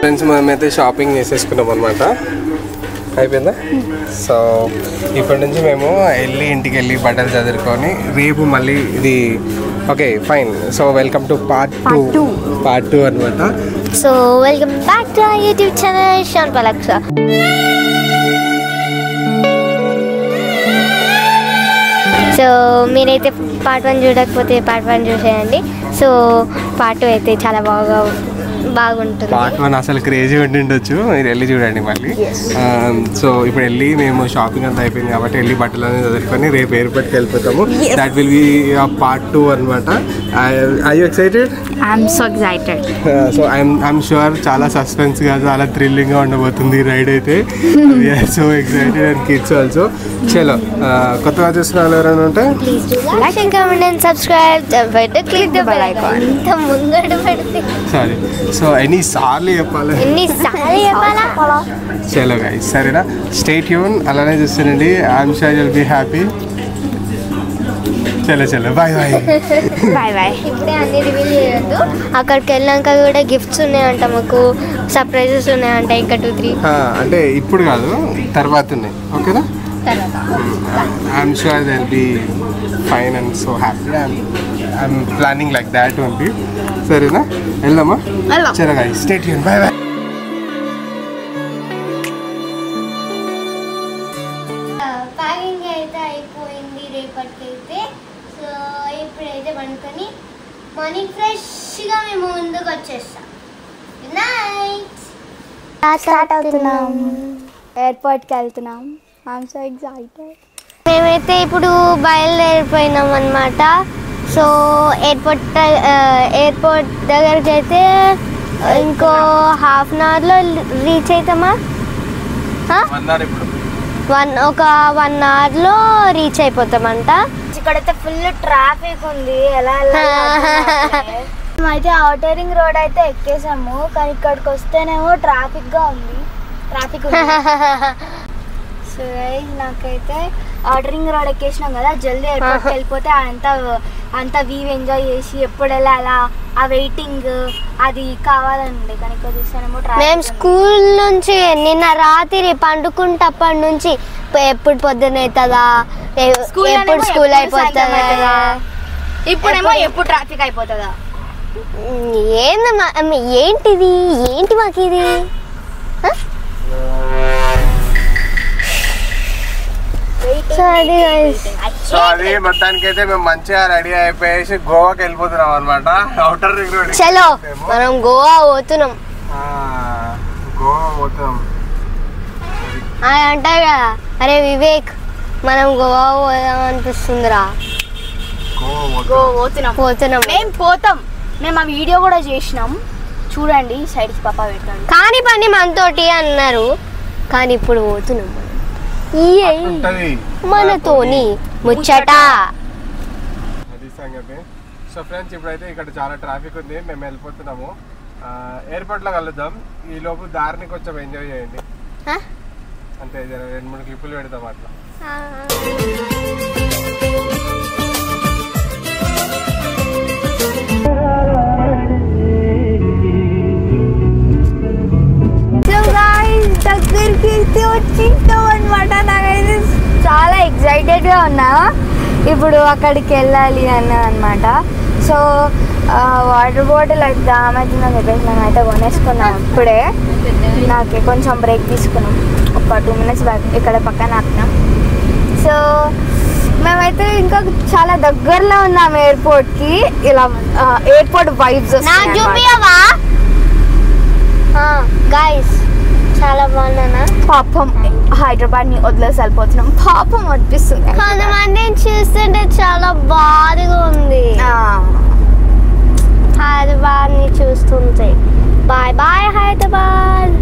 Friends మనమైతే shopping చేసేసుకున్నాం అనమాట. అయిపోయిందా? సో ఇప్పటి నుంచి మేము ఇంటికి వెళ్ళి బట్టలు చదువుకొని రేపు మళ్ళీ ఇది okay fine. So welcome to part two అనమాట. So welcome back to YouTube channel షాన్ పలక్ష. సో మీరైతే పార్ట్ 1 చూడకపోతే పార్ట్ 1 చూసేయండి. సో పార్ట్ 2 అయితే చాలా బాగుంటుంది. పార్ట్ 1 అసలు క్రేజీ ఉండిండొచ్చు, మీరు వెళ్ళి చూడండి మళ్ళీ. సో ఇప్పుడు వెళ్ళి మేము షాపింగ్ అంతా అయిపోయింది కాబట్టి వెళ్ళి బట్టలు అనేది చదువుకొని రేపు ఎయిర్పోర్ట్కి వెళ్ళిపోతాము. దట్ విల్ బి పార్ట్ 2 అనమాట. I you excited? I'm so excited. So I'm sure చాలా సస్పెన్స్గా చాలా థ్రిల్లింగ్గా ఉండబోతుంది రైడ్ అయితే. We're so excited and kids also. చలో కొత్తగా చూస్తున్న వాళ్ళు ఎవరైనా ఉంటే like and comment and subscribe. Click the bell icon. ఇంత ముంగడ పెడితే సారీ. సో ఎన్నిసార్లు చెప్పాలి? చలో గైస్, సరేనా? స్టే ట్యూన్, అలానే చూస్తానండి. I'm sure you'll be happy. చలో బాయ్ బాయ్. ఇప్పుడే అన్ని రివీల్ చేయొద్దు. అక్కడికి వెళ్ళాక కూడా గిఫ్ట్స్ ఉన్నాయంట, మాకు సర్ప్రైజెస్ ఉన్నాయంట. ఇంకా 2-3 అంటే ఇప్పుడు కాదు, తర్వాత ఉన్నాయి. ఓకేనా? I'm sure they will be fine and so happy. I'm planning like that only. సరేనా? వెళ్దామా? చలో guys, stay tune. Bye. Packing అయితే అయిపోయింది రేపటికైతే. సో ఇప్పుడైతే పండుకొని మార్నింగ్ ఫ్రెష్గా మేము ముందుకు వచ్చేస్తాం. Good night. స్టార్ట్ అవుతున్నాం, ఎయిర్పోర్ట్కి వెళ్తున్నాం. I'm so excited. మేమైతే ఇప్పుడు బయలుదేరిపోయినాం అన్నమాట. సో ఎయిర్పోర్ట్ దగ్గరికి అయితే ఇంకో ½ అన్ అవర్లో రీచ్ అవుతామా? ఒక 1 అవర్లో రీచ్ అయిపోతామంట. ఇక్కడైతే ఫుల్ ట్రాఫిక్ ఉంది. ఎలా అయితే ఔటర్ రింగ్ రోడ్ అయితే ఎక్కేసాము, కానీ ఇక్కడికి వస్తేనేమో ట్రాఫిక్గా ఉంది. సో నాకైతే ఔటర్ రింగ్ రోడ్ ఎక్కేసినాం కదా, జల్దీ ఎయిర్పోర్ట్కి వెళ్ళిపోతే అంతా వ్యూ ఎంజాయ్ చేసి ఎప్పుడు వెళ్ళాలా ఆ వెయిటింగ్ అది కావాలండి. కానీ ఇక్కడ చూస్తానేమో మేము స్కూల్ నుంచి నిన్న రాత్రి పండుకుంటప్పటి నుంచి ఎప్పుడు పొద్దున అవుతుందా, ఎప్పుడు స్కూల్ అయిపోతుందా, ఇప్పుడేమో ఎప్పుడు ట్రాఫిక్ అయిపోతుందా. ఏంటి మాకు ఇది? సో అది మొత్తానికి అయితే మేము మంచిగా రెడీ అయిపోయేసి గోవాకి వెళ్ళిపోతున్నాం అనమాట. Outer ring road. చలో మనం గోవా పోతున్నాం. అంటారు కదా, అరే వివేక్ మనం గోవా పోదాం అనిపిస్తుందిరా. పోతున్నాం. మేము పోతాం. మేము ఆ వీడియో కూడా చేసినాం, చూడండి. సైడ్కి పాప పెట్టండి. కానీ పని మనతోటి అన్నారు, కానీ ఇప్పుడు పోతున్నాం. మనతోని ముచ్చట. అది సంగతి. సో ఫ్రెండ్స్, ఇప్పుడైతే ఇక్కడ చాలా ట్రాఫిక్ ఉంది, మేము వెళ్ళిపోతున్నాము. ఎయిర్పోర్ట్ లో కలుద్దాం. ఈ లోపు దారిని కొంచెం ఎంజాయ్ చేయండి. అంతే, 2-3 క్లిప్పులు పెడతాం అట్లా. దగ్గరికి వచ్చింటాం అనమాట. నాకైతే చాలా ఎక్సైటెడ్గా ఉన్నా. ఇప్పుడు అక్కడికి వెళ్ళాలి అనమాట. సో వాటర్ బాటిల్ అయితే దామవుతుందని చెప్పేసి మేమైతే కొనేసుకున్నాం. ఇప్పుడే నాకు కొంచెం బ్రేక్ తీసుకున్నాం, ఒక 2 minutes బ్యాక్ ఇక్కడ పక్కన ఆపినాం. సో మేమైతే ఇంకా చాలా దగ్గరలో ఉన్నాం ఎయిర్పోర్ట్కి. ఇలా ఎయిర్పోర్ట్ వైబ్స్ గైస్ చాలా బాగున్నా. పాపం హైదరాబాద్ ని వదిలేసి వెళ్ళిపోతున్నాం. పాపం అనిపిస్తుంది. కొంతమందిని చూస్తుంటే చాలా బాధగా ఉంది హైదరాబాద్ ని చూస్తుంటే. Bye bye Hyderabad.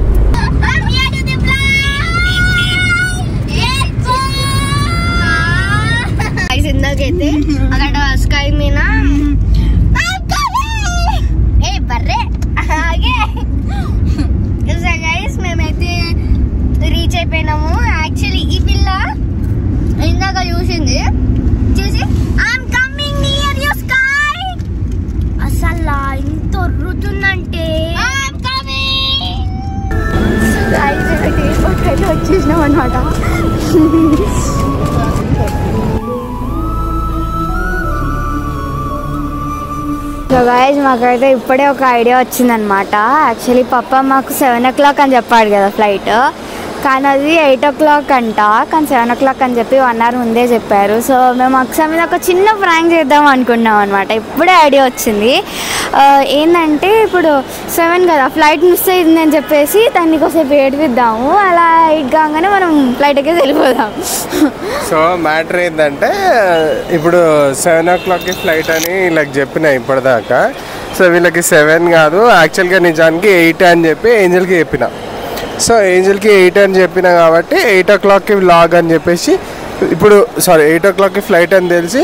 ఇందాకైతే అక్కడ స్కై మీద బర్రే మేమైతే రీచ్ అయిపోయినాము. యాక్చువల్లీ ఈ పిల్ల ఇందాక చూసి I'm coming near your so guys మాకైతే ఇప్పుడే ఒక ఐడియా వచ్చిందనమాట. యాక్చువల్లీ పప్ప మాకు 7 o'clock అని చెప్పాడు కదా ఫ్లైట్, కానీ అది 8 o'clock అంట, కానీ 7 o'clock అని చెప్పి 1 hour ముందే చెప్పారు. సో మేము అక్సా మీద ఒక చిన్న ప్రాంక్ చేద్దాం అనుకున్నాం అనమాట. ఇప్పుడే ఐడియా వచ్చింది. ఏంటంటే ఇప్పుడు 7 కదా ఫ్లైట్ మిస్ అయింది అని చెప్పేసి దాన్ని కొంచెంసేపు ఏడిపిద్దాము, అలా 8 కాగానే మనం ఫ్లైట్ ఎక్కేసి వెళ్ళిపోదాం. సో మ్యాటర్ ఏంటంటే ఇప్పుడు 7 o'clockకి ఫ్లైట్ అని వీళ్ళకి చెప్పిన ఇప్పటిదాకా. సో వీళ్ళకి 7 కాదు, యాక్చువల్గా నిజానికి 8 అని చెప్పి ఏంజల్కి చెప్పిన. సో ఏంజల్కి 8 అని చెప్పిన కాబట్టి 8 o'clockకి వ్లాగ్ అని చెప్పేసి ఇప్పుడు 8 o'clockకి ఫ్లైట్ అని తెలిసి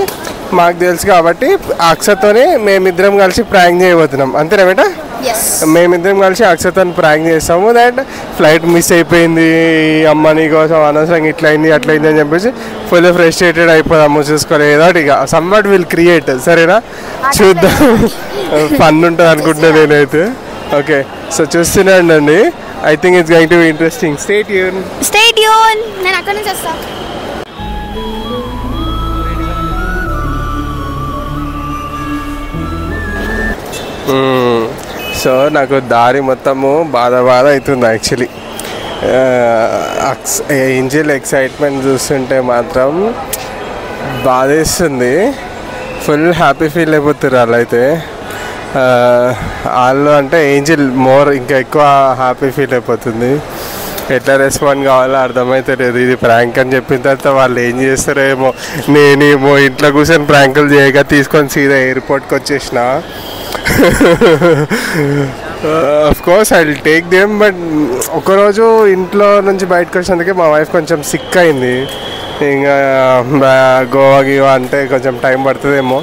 మాకు తెలుసు కాబట్టి అక్షతోనే మేమిద్దరం కలిసి ప్రాంక్ చేయబోతున్నాం. అంతేనా బేటా? మేమిద్దరం కలిసి అక్షతని ప్రాంక్ చేస్తాము. దట్ ఫ్లైట్ మిస్ అయిపోయింది, అమ్మ నీ కోసం అనవసరంగా ఇట్లయింది అట్లయింది అని చెప్పేసి ఫుల్ ఫ్రస్ట్రేటెడ్ అయిపోదాము, చూసుకోలేదు ఇక సమ్వాట్ విల్ క్రియేట్. సరేనా? చూద్దాం, ఫన్ ఉంటుంది అనుకుంటున్నా నేనైతే. ఓకే, సో చూస్తున్నాండి. I think it's going to be interesting. Stay tuned. Stay tuned. నేను అక్కడ నుంచి వస్తా. సో నాకు దారి మొత్తము బాధ అవుతుంది యాక్చువల్లీ. ఏంజల్ ఎక్సైట్మెంట్ చూస్తుంటే మాత్రం బాధేస్తుంది. ఫుల్ హ్యాపీ ఫీల్ అయిపోతారు వాళ్ళైతే. వాళ్ళు అంటే ఏంజల్ ఇంకా ఎక్కువ హ్యాపీ ఫీల్ అయిపోతుంది. ఎట్లా రెస్పాండ్ కావాలో అర్థమవుతలేదు. ఇది ప్రాంక్ అని చెప్పిన తర్వాత వాళ్ళు ఏం చేస్తారో ఏమో. నేనేమో ఇంట్లో కూర్చొని ప్రాంకులు చేయగా తీసుకొని సీదా ఎయిర్పోర్ట్కి వచ్చేసిన. Of course I will take them, but ఒకరోజు ఇంట్లో నుంచి బయటకు వచ్చినందుకే మా వైఫ్ కొంచెం సిక్ అయింది. ఇంకా గోవా గీవా అంటే కొంచెం టైం పడుతుందేమో,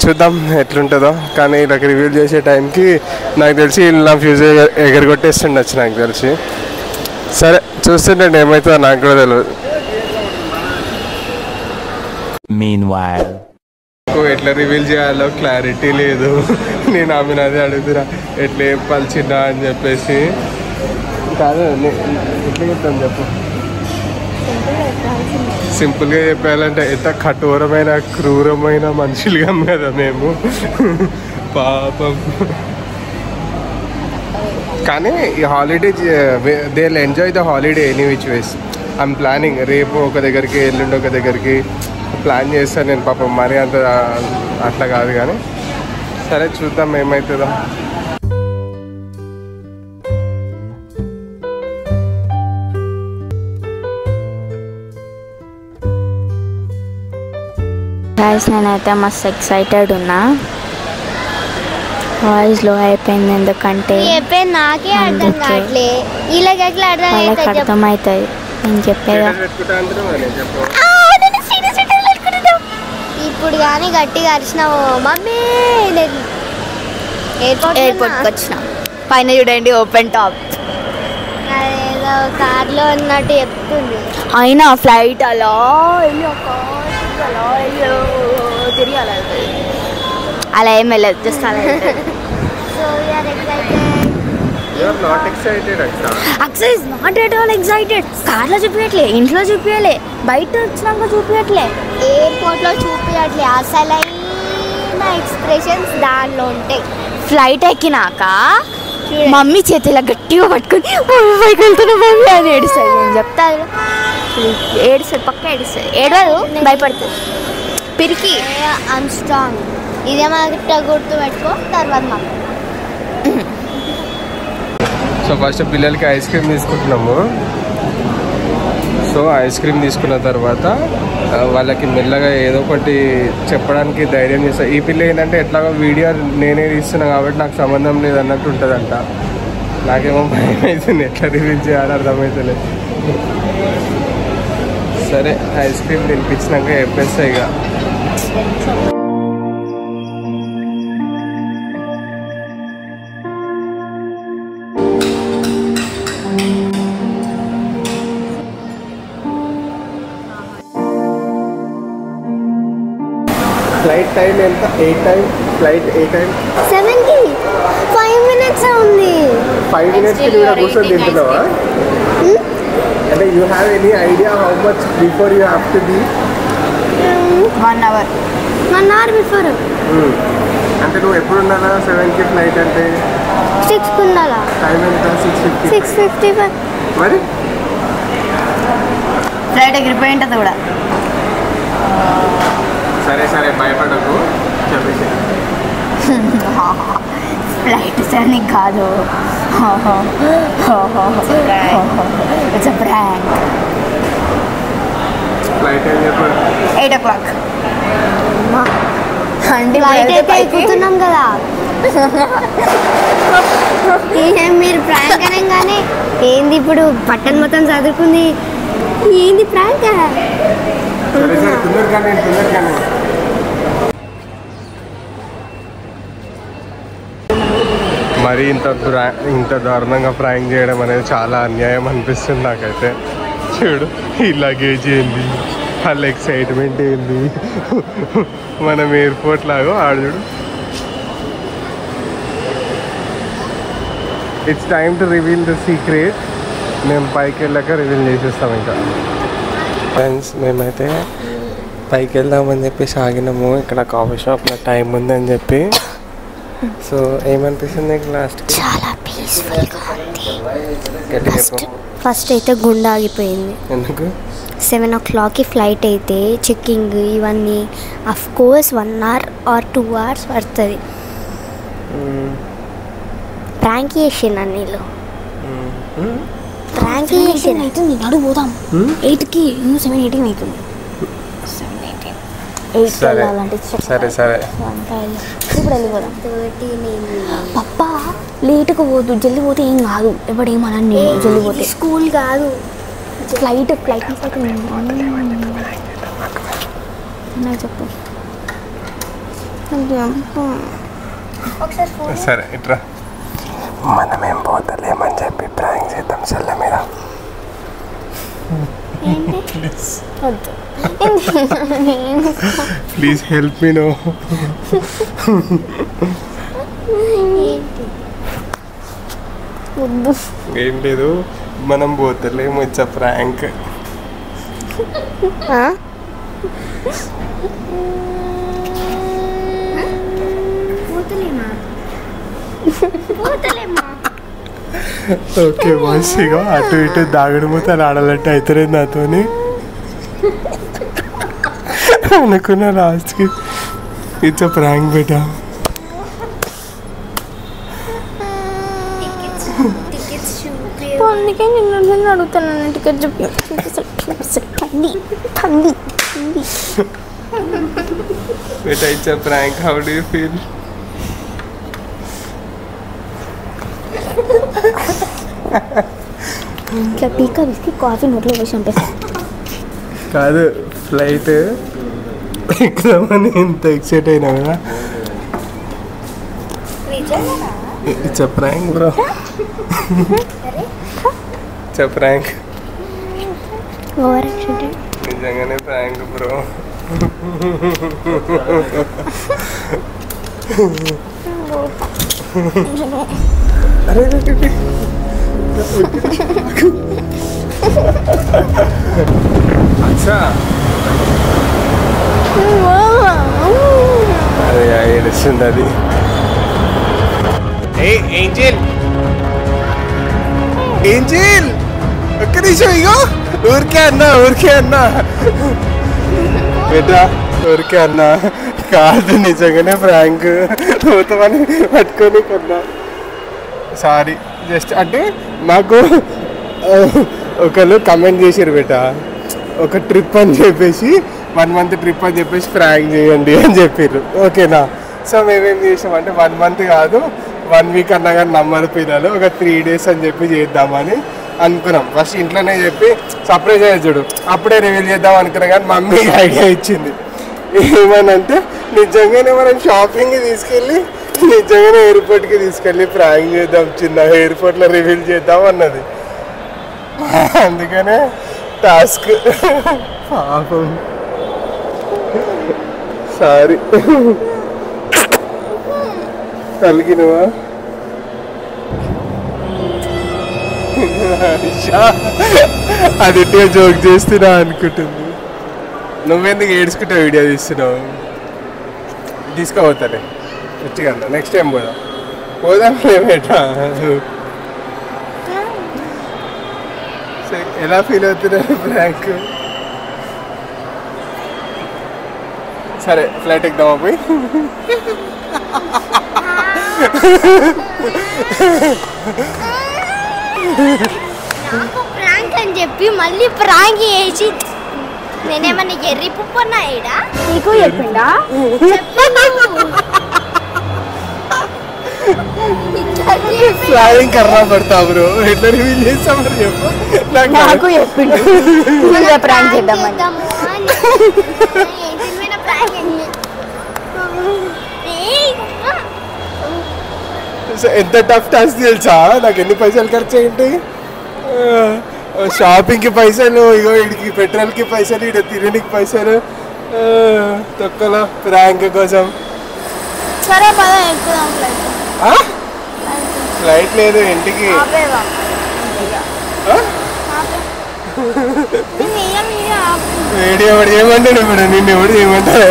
చూద్దాం ఎట్లుంటుందో. కానీ ఇలా రివ్యూ చేసే టైంకి నాకు తెలిసి నా ఫ్యూచర్ ఎగరగొట్టేస్తుండొచ్చు నాకు తెలిసి. సరే చూస్తుంటే ఏమవుతుందో నాకు కూడా తెలియదు. ఎట్లా రివీల్ చేయాలో క్లారిటీ లేదు. నేను ఆమెను అదే అడుగుతున్నా, ఎట్లా చెప్పాల్సిందా అని చెప్పేసి. కాదు ఎట్లా చెప్తాను చెప్పు. సింపుల్గా చెప్పాలంటే ఎంత కఠోరమైన క్రూరమైన మనుషులుగా కదా మేము, పాపం. కానీ ఈ holiday they will enjoy the holiday any which ways. I'm planning రేపు ఒక దగ్గరికి ఎల్లుండి ఒక దగ్గరికి ప్లాన్ చేస్తాను నేను. పాపం మరీ అంత అట్లా కాదు కానీ సరే చూద్దాం ఏమవుతుందో. నేనైతే మస్తు ఎక్సైటెడ్ ఉన్నా. వాయిస్ లో అయిపోయింది ఎందుకంటే నాకే అర్థం కావట్లే, వీళ్ళకి ఎట్లా అర్థమవుతుంది నేను చెప్పేదా. ఇప్పుడు కానీ గట్టిగా అరిచినావు మమ్మీ. ఎయిర్పోర్ట్కి వచ్చిన పైన చూడండి ఓపెన్ టాప్, అదేదో కార్లో ఉన్నట్టు చెప్తుంది. అయినా ఫ్లైట్ అలా తిరిగి అలా ఏం వెళ్ళదు, జస్ట్ అలా. Aksa is not at all excited. కార్లో చూపించట్లే, ఇంట్లో చూపించలే, బయట వచ్చినాక చూపించట్లే, ఎయిర్పోర్ట్లో చూపించట్లే. అసలైన ఎక్స్ప్రెషన్స్ దానిలో ఉంటాయి. ఫ్లైట్ ఎక్కినాక మమ్మీ చేతిలో గట్టిగా పట్టుకొని పైకి వెళ్తున్నా మమ్మీ అని ఏడుస్తుంది. నేను చెప్తాను ఏడుస్తుంది, పక్క ఏడుస్తుంది. ఏడవదు, భయపడుతుంది, పిరికి. I'm strong. ఇదే మాట గుర్తు పెట్టుకో, తర్వాత మాకు. సో ఫస్ట్ పిల్లలకి ఐస్ క్రీమ్ తీసుకుంటున్నాము. సో ఐస్ క్రీమ్ తీసుకున్న తర్వాత వాళ్ళకి మెల్లగా ఏదో ఒకటి చెప్పడానికి ధైర్యం చేస్తాను. ఈ పిల్ల ఏంటంటే ఎట్లాగో వీడియో నేనే తీస్తున్నా కాబట్టి నాకు సంబంధం లేదన్నట్టు ఉంటుందంట. నాకేమో భయం అవుతుంది, ఎట్లా రివీల్ చేయాలో అర్థమవుతలేదు. సరే ఐస్ క్రీమ్ తినిపించినాక చెప్పేస్తా ఇక. ఫ్లైట్ టైం ఎంత? 8 టైం. ఫ్లైట్ 8 టైం 7కి 5 minutes ఉంది. 5 minutesకి నువ్వు కూర్చొని తింటున్నావా? అంటే you have any idea how much before you have to be? 1 hour. 1 hour before. అంటే నువ్వు ఎప్పుడు ఉండాలా 7కి ఫ్లైట్ అంటే 6కి ఉండాలా? టైం ఎంత 6:50 6:55 మరి ఫ్లైట్ ఎగిరిపోయి ఉంటుంది కూడా. సరే సరే భయపడకు చెప్పేసి ఫ్లైట్ జర్నీ కాదు, ఇట్స్ ప్రాంక్. ఫ్లైట్ ఏం చెప్పారు 8 o'clock. అంటే ఫ్లైట్ అయితే ఎక్కుతున్నాం కదా. మీరు ప్రాంక్ అనగానే ఏంది ఇప్పుడు బట్టన్ మొత్తం చదువుకుంది, ఏంది ప్రాంక్? సరే సరే తొందరగానే మరి ఇంత దారుణంగా ప్రాంక్ చేయడం అనేది చాలా అన్యాయం అనిపిస్తుంది నాకైతే. చూడు ఈ లగేజ్ ఏంది, వాళ్ళ ఎక్సైట్మెంట్ ఏంది, మనం ఎయిర్పోర్ట్ లాగా ఆడుడు. It's time to reveal the secret. మేము పైకి వెళ్ళాక రివీల్ చేసేస్తాం. ఇంకా ఫ్రెండ్స్ మేమైతే పైకి వెళ్దామని చెప్పేసి ఆగినాము. ఇక్కడ కాఫీ షాప్లో టైం ఉందని చెప్పి. సో ఏమనిపిస్తుంది లాస్ట్కి? చాలా పీస్ఫుల్గా ఉంది. ఫస్ట్ అయితే గుండె ఆగిపోయింది. ఎందుకు? 7 o'clockకి ఫ్లైట్ అయితే చెక్కింగ్ ఇవన్నీ of course 1 hour or 2 hours పడుతుంది. ప్రాంక్ చేసిన నీళ్ళు ప్రాంక్ చేసిన అయితే నేను అడుగు పోదాం 8కి 7:18 అవుతుంది. సరే సరే సరే ఇప్పుడు వెళ్ళిపోదాం. పప్పా లేట్గా పోదు, జల్ది పోతే ఏం కాదు, ఎవడేమన్నా జల్ది పోతే. స్కూల్ కాదు ఫ్లైట్ నాకు చెప్పు. సరే ఇట్రా. మనమేం పోతలేమని చెప్పి ప్రాంక్ చేద్దాం సెల్ల మీద. Please help me. నో ఏం లేదు, మనం పోతలేము, ఇట్స్ అ ప్రాంక్. ఓకే మంచిగా అటు ఇటు దాగుడు మూతలు ఆడాలంటే అవుతుంది నాతోని అనుకున్నా. లాస్ట్కి ఇట్స్ అ ప్రాంక్ బేటా. అందుకే నిన్ను అడుగుతాను టికెట్ చెప్పి. బేటా it's a prank, how do you feel? ఇట్లా పీకా విసికి కాఫీ నోట్లో వేసి చంపేస్తాను. కాదు ఫ్లైట్ ఎక్కినామని ఎంత ఎక్సైట్ అయినా కదా. It's a prank bro, it's a prank. నిజంగానే ప్రాంక్ బ్రో. అరే అచ్చా అదే ఏడుస్తుంది అది. ఏంజెల్ ఏంజెల్ ఒక్క నిమిషం, ఇగో ఊరికే అన్నా బేటా, ఊరికే అన్నా కాదు, నిజంగానే ప్రాంక్ పోతామని పట్టుకొని కన్నా. సారీ, జస్ట్ అంటే నాకు ఒకళ్ళు కమెంట్ చేసారు బేటా, ఒక ట్రిప్ అని చెప్పేసి 1 month ట్రిప్ అని చెప్పేసి ప్రాంక్ చేయండి అని చెప్పారు. ఓకేనా? సో మేమేం చేసామంటే 1 month కాదు 1 week అన్నా కానీ నమ్మరు పిల్లలు, ఒక 3 days అని చెప్పి చేద్దామని అనుకున్నాం. ఫస్ట్ ఇంట్లోనే చెప్పి సర్ప్రైజ్ అయ్యే చూడు, అప్పుడే రివీల్ చేద్దాం అనుకున్నాం. కానీ మమ్మీ ఐడియా ఇచ్చింది ఏమనంటే, నిజంగానే మనం షాపింగ్కి తీసుకెళ్ళి నిజంగానే ఎయిర్పోర్ట్కి తీసుకెళ్ళి ప్రాంక్ చేద్దాం, చిన్న ఎయిర్పోర్ట్లో రివీల్ చేద్దాం అన్నది. అందుకనే టాస్క్. పాపం సారీ కలిగినవా? అది జోక్ చేస్తున్నా అనుకుంటుంది. నువ్వెందుకు ఏడ్చుకుంటావు? వీడియో తీస్తున్నావు, తీసుకోపోతానే. గట్టిగా అన్న నెక్స్ట్ టైం పోదాం బేటా. ఎలా ఫీల్ అవుతున్నారు ప్రాంక్? సరే ఫ్లైట్ ఎక్కుదామా పోయి? నాకు ప్రాంక్ అని చెప్పి మళ్ళీ ప్రాంక్ చేసి నేనేమన్నా ఎర్రి పుప్పన్నా ఈడ నీకు చెప్పిండా? ఫ్లైయింగ్ కర్రా పడతా బ్రో, ఎట్లా రివీల్ చేస్తాం మరి చెప్పు. నాకు చెప్పిండు ప్రాంక్ చేద్దామని. ఎంత టఫ్ టాస్క్ తెలుసా? నాకు ఎన్ని పైసలు ఖర్చు అయ్యింది? షాపింగ్కి పైసలు, ఇగో ఇడికి పెట్రోల్కి పైసలు, ఇడ తినడానికి పైసలు, తొక్కలో ప్రాంక్ కోసం. సరే పద ఎక్కుదాం ఫ్లైట్ లేదు ఇంటికి. ఎవడు ఏమంటాడు ఇప్పుడు? నిన్ను ఎవడు ఏమంటాడు?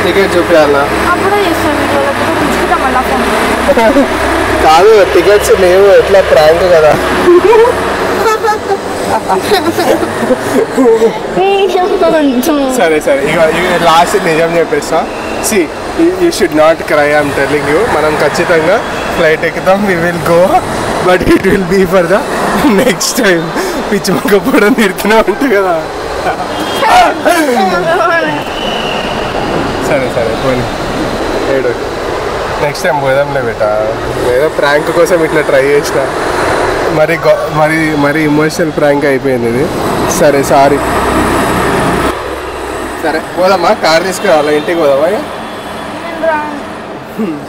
టికెట్ చూపించాలా? కాదు టికెట్స్ లేవు, ఎట్లా ప్రాంక్ కదా. సరే సరే ఇక లాస్ట్ నిజం చెప్పేస్తా. See you should not cry, I'm telling you. మనం ఖచ్చితంగా ఫ్లైట్ ఎక్కుతాం, we will go, but it will be for the next time. పిచ్చి మొక్కపోవడం తిడుతూనే ఉంటుంది కదా. సరే సరే పోనీ ఏడు, నెక్స్ట్ టైం పోదాంలే బేటా. ఏదో ప్రాంక్ కోసం ఇట్లా ట్రై చేసిన, మరి మరి మరి ఇమోషనల్ ప్రాంక్ అయిపోయింది ఇది. సరే సారీ. సరే పోదామా? కార్ తీసుకురావాలా? ఇంటికి పోదామా?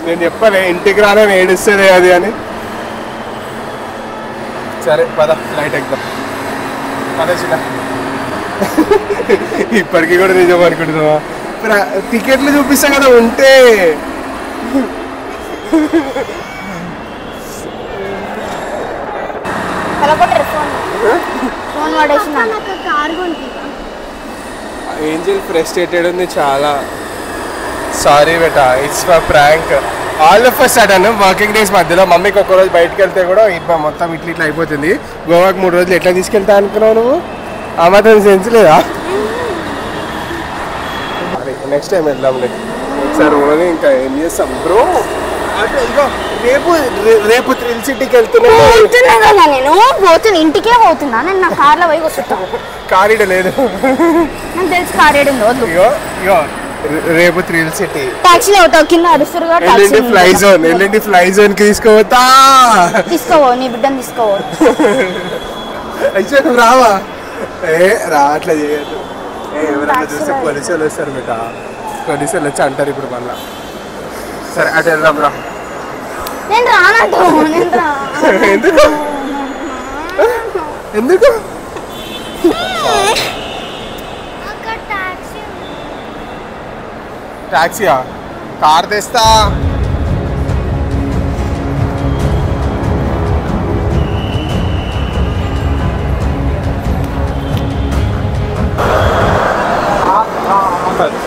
నేను చెప్పలే ఇంటికి రానని ఏడుస్తుంది అది అని. సరే పద ఫ్లైట్ ఎక్కుదాం. పద చిన్న. ఇప్పటికీ కూడా నిజం అనుకుంటున్నావా? టికెట్లు చూపిస్తా కదా ఉంటే. ఏంజల్ ఫ్రస్ట్రేటెడ్ ఉంది చాలా. Sorry beta, it's for prank. All of a sudden working days మధ్యలో మమ్మీకి ఒక్క రోజు బయటకు వెళ్తే కూడా మొత్తం ఇట్లా అయిపోతుంది. గోవాకి 3 రోజులు ఎట్లా తీసుకెళ్తా అనుకున్నావు నువ్వు? ఆ మాత్రం సెన్స్ లేదా? నెక్స్ట్ టైం వెళ్దాంలే ఒకసారి ఓన్లీ. ఇంకా ఏం చేస్తాం బ్రో? అంటే ఇగో రేపు థ్రిల్ సిటీకి వెళ్తున్నా కదా. నేను పోతున్నా, ఇంటికే పోతున్నా. నేను నా కార్లో పోయి వస్తాను. కార్ ఇడ లేదు నాకు తెలుసు కార్ ఏడుందో. ఇగో ఇగో రేపు థ్రిల్ సిటీ టాక్సీలో అవుతావు, కింద అరుస్తారు. ఎల్లుండి ఫ్లై జోన్ కి తీసుకోవతా. తీసుకోవో, నీ బిడ్డను తీసుకోవో. అయితే నువ్వు రావా? రా, అట్లా చేయద్దు. ఎవరైనా చూస్తే పోలీసులు వస్తారు బేటా. పోలీసులు వచ్చి అంటారు ఇప్పుడు మళ్ళా. సరే అటు వెళ్దాం రా. నేను రానంటూ. ఎందుకు ఎందుకు? టాక్సీయా? కార్ తెస్తా.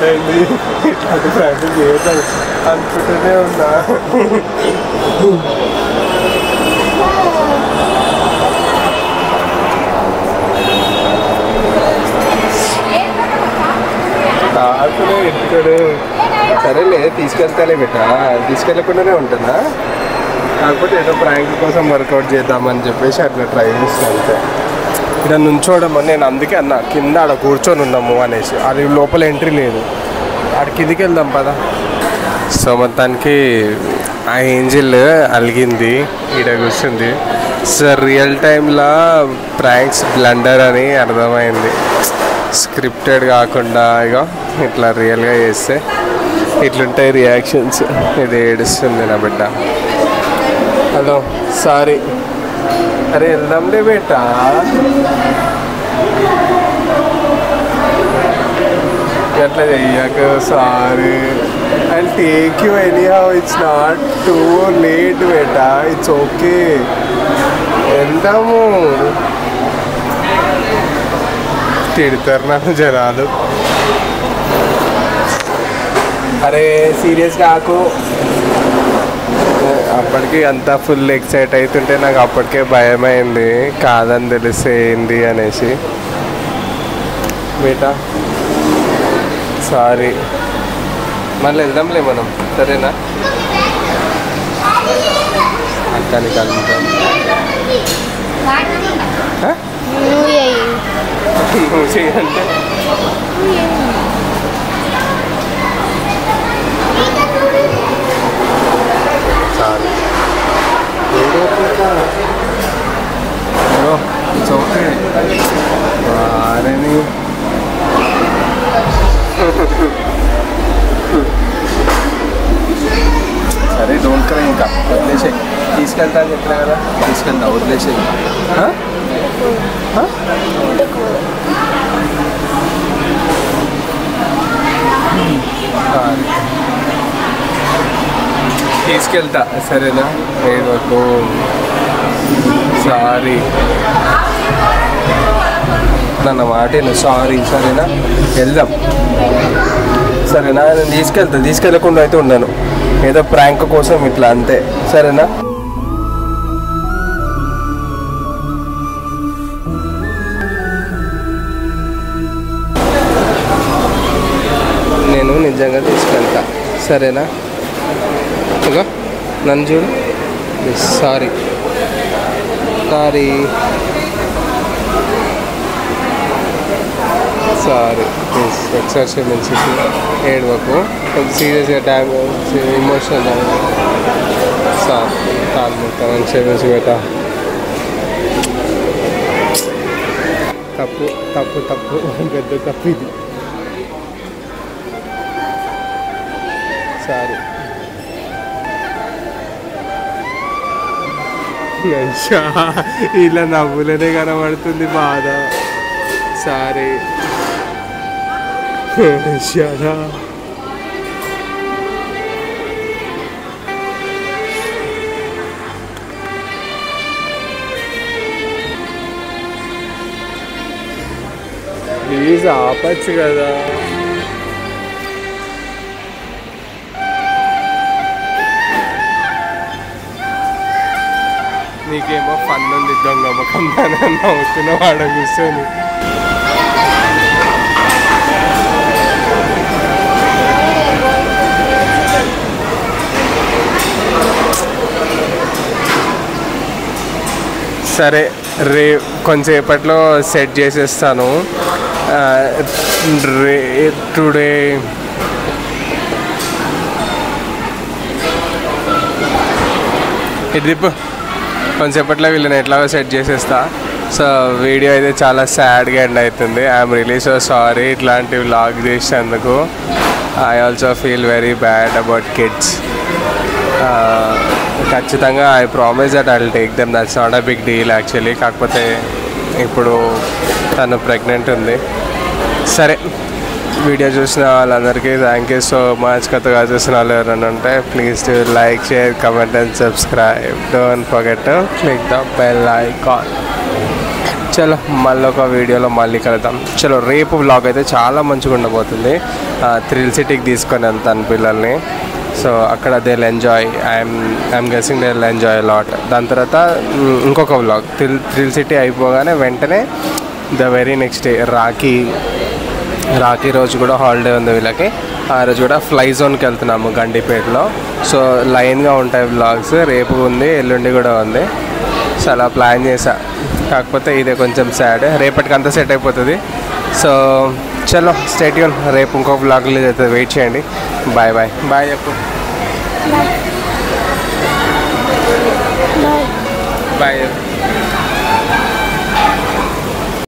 అండి ఇట్లాంటి ప్రాక్టీస్ చేయటం అనుకుంటూనే ఉన్నా. కాకునే ఎట్టుకోడు. సరేలే తీసుకెళ్తాలే బెటా, తీసుకెళ్ళకుండానే ఉంటుందా. కాకపోతే ఏదో ప్రాంక్ కోసం వర్కౌట్ చేద్దామని చెప్పేసి అట్లా ట్రై చేస్తాను అంతే. ఇక్కడ నుంచోవడం నేను అందుకే అన్న కింద ఆడ కూర్చొని ఉన్నాము అనేసి. అది లోపల ఎంట్రీ లేదు, ఆడ కిందికి వెళ్దాం పదా. సో మొత్తానికి ఆ ఏంజిల్ అలిగింది, ఈడ కూర్చుంది. సో రియల్ టైంలో ప్రాంక్స్ బ్లండర్ అని అర్థమైంది. స్క్రిప్టెడ్ కాకుండా ఇక ఇట్లా రియల్గా చేస్తే ఇట్లుంటాయి రియాక్షన్స్. ఇది ఏడుస్తుంది నా బిడ్డ. Hello sorry. అరే వెళ్దాంలే బేటా. అట్లా చెయ్యక. Sorry, I take you any how. It's not too late beta, it's okay. వెళ్దాము. తిడతారు నన్ను జనాలు. అరే సీరియస్ కాకు. అప్పటికి అంతా ఫుల్ ఎక్సైట్ అవుతుంటే నాకు అప్పటికే భయమైంది కాదని తెలిస్తే ఏంది అనేసి. బేటా సారీ, మళ్ళీ వెళ్దాంలే మనం, సరేనా? అక్కని కలుద్దాం. నువ్వు నువ్వు చేయంటే సారీ. It's okay. వారని సరే డోంట్ క్రై, ఇంకా వదిలేసే. తీసుకెళ్తా అని చెప్పినా కదా, తీసుకెళ్తా, వదిలేసే. తీసుకెళ్తా సరేనా? ఏదో సారీ నన్న మాటేను, సారీ సరేనా? వెళ్దాం సరేనా? నేను తీసుకెళ్ళకుండా అయితే ఉన్నాను, ఏదో ప్రాంక్ కోసం ఇట్లా అంతే, సరేనా? నేను నిజంగా తీసుకెళ్తా, సరేనా? ఇక నన్ను చూడు. సారీ సారీ సారీ ప్లీజ్, ఒకసారి క్షమించి. ఏడవకు, కొంచెం సీరియస్గా ఎమోషనల్ సార్ కాలు ముట్టానని క్షమించి బేటా. తప్పు తప్పు తప్పు, పెద్ద తప్పు ఇది. సారీ. ఇలా నవ్వులనే కనబడుతుంది బాధ. సారీ. ప్లీజ్ ఆపచ్చు కదా. నీకేమో ఫన్ ఉంది, దొంగ ముఖం నవ్వుతున్న వాడ కూర్చొని. సరే కొంచెంసేపట్లో సెట్ చేసేస్తాను. టుడే ఇది కొంచెంసేపట్లో వీళ్ళని ఎట్లాగో సెట్ చేసేస్తా. సో వీడియో అయితే చాలా సాడ్గా ఎండ్ అవుతుంది. ఐఎమ్ రియలీ సో సారీ ఇట్లాంటి వ్లాగ్ చేసినందుకు. I also feel very bad about kids. ఖచ్చితంగా I promise that I will take them, that's not a big deal actually. కాకపోతే ఇప్పుడు తను ప్రెగ్నెంట్ ఉంది. సరే, వీడియో చూసిన వాళ్ళందరికీ థ్యాంక్ యూ సో మచ్. కొత్తగా చూసిన వాళ్ళు ఎవరైనా ఉంటే please to like, share, comment and subscribe. Don't forget to click the bell icon. చలో మళ్ళీ ఒక వీడియోలో మళ్ళీ కలుద్దాం. చలో రేపు వ్లాగ్ అయితే చాలా మంచిగా ఉండబోతుంది. థ్రిల్ సిటీకి తీసుకొని వెళ్తాను పిల్లల్ని. సో అక్కడ they will enjoy. I'm guessing they will enjoy lot. దాని తర్వాత ఇంకొక వ్లాగ్ థ్రిల్ సిటీ అయిపోగానే వెంటనే the very next day Rakhi రోజు కూడా హాలిడే ఉంది వీళ్ళకి. ఆ రోజు కూడా ఫ్లై జోన్కి వెళ్తున్నాము గండిపేటలో. సో లైన్గా ఉంటాయి వ్లాగ్స్. రేపు ఉంది, ఎల్లుండి కూడా ఉంది. సో అలా ప్లాన్ చేశా. కాకపోతే ఇదే కొంచెం సాడ్. రేపటికి అంతా సెట్ అయిపోతుంది. సో చలో స్టే ట్యూన్. రేపు ఇంకో వ్లాగ్ రిలీజ్ అవుతుంది, వెయిట్ చేయండి. Bye bye. బాయ్ చెప్పు. బాయ్.